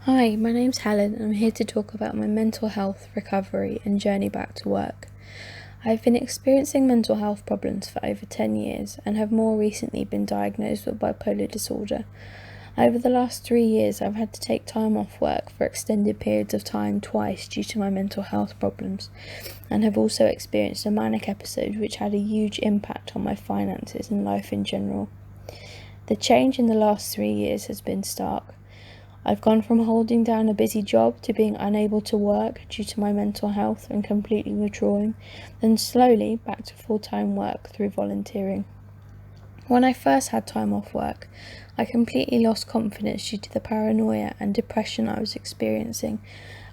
Hi, my name's Helen and I'm here to talk about my mental health, recovery and journey back to work. I've been experiencing mental health problems for over 10 years and have more recently been diagnosed with bipolar disorder. Over the last 3 years I've had to take time off work for extended periods of time twice due to my mental health problems, and have also experienced a manic episode which had a huge impact on my finances and life in general. The change in the last 3 years has been stark. I've gone from holding down a busy job to being unable to work due to my mental health and completely withdrawing, then slowly back to full-time work through volunteering. When I first had time off work, I completely lost confidence due to the paranoia and depression I was experiencing,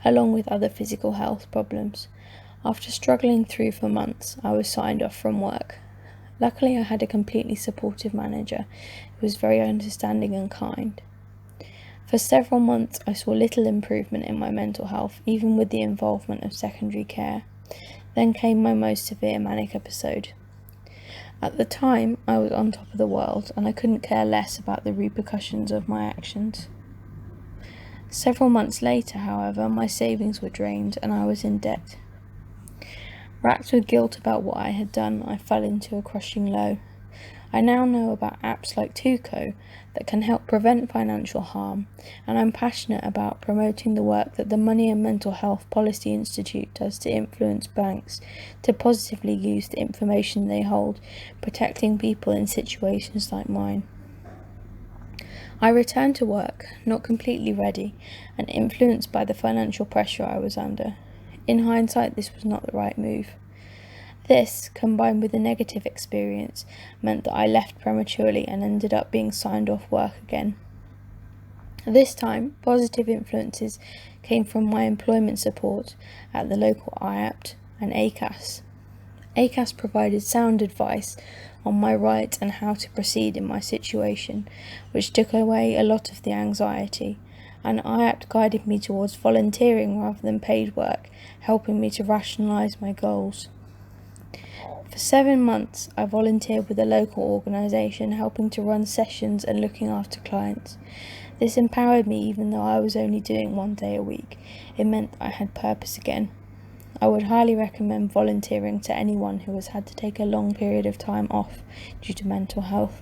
along with other physical health problems. After struggling through for months, I was signed off from work. Luckily, I had a completely supportive manager who was very understanding and kind. For several months, I saw little improvement in my mental health, even with the involvement of secondary care. Then came my most severe manic episode. At the time, I was on top of the world, and I couldn't care less about the repercussions of my actions. Several months later, however, my savings were drained and I was in debt. Racked with guilt about what I had done, I fell into a crushing low. I now know about apps like Tuco that can help prevent financial harm, and I'm passionate about promoting the work that the Money and Mental Health Policy Institute does to influence banks to positively use the information they hold, protecting people in situations like mine. I returned to work, not completely ready, and influenced by the financial pressure I was under. In hindsight, this was not the right move. This, combined with a negative experience, meant that I left prematurely and ended up being signed off work again. This time, positive influences came from my employment support at the local IAPT and ACAS. ACAS provided sound advice on my rights and how to proceed in my situation, which took away a lot of the anxiety, and IAPT guided me towards volunteering rather than paid work, helping me to rationalise my goals. For 7 months, I volunteered with a local organisation, helping to run sessions and looking after clients. This empowered me even though I was only doing 1 day a week. It meant I had purpose again. I would highly recommend volunteering to anyone who has had to take a long period of time off due to mental health.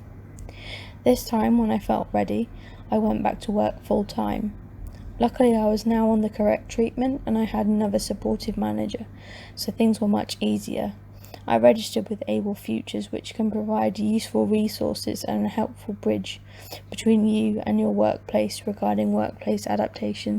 This time, when I felt ready, I went back to work full time. Luckily, I was now on the correct treatment and I had another supportive manager, so things were much easier. I registered with Able Futures, which can provide useful resources and a helpful bridge between you and your workplace regarding workplace adaptations.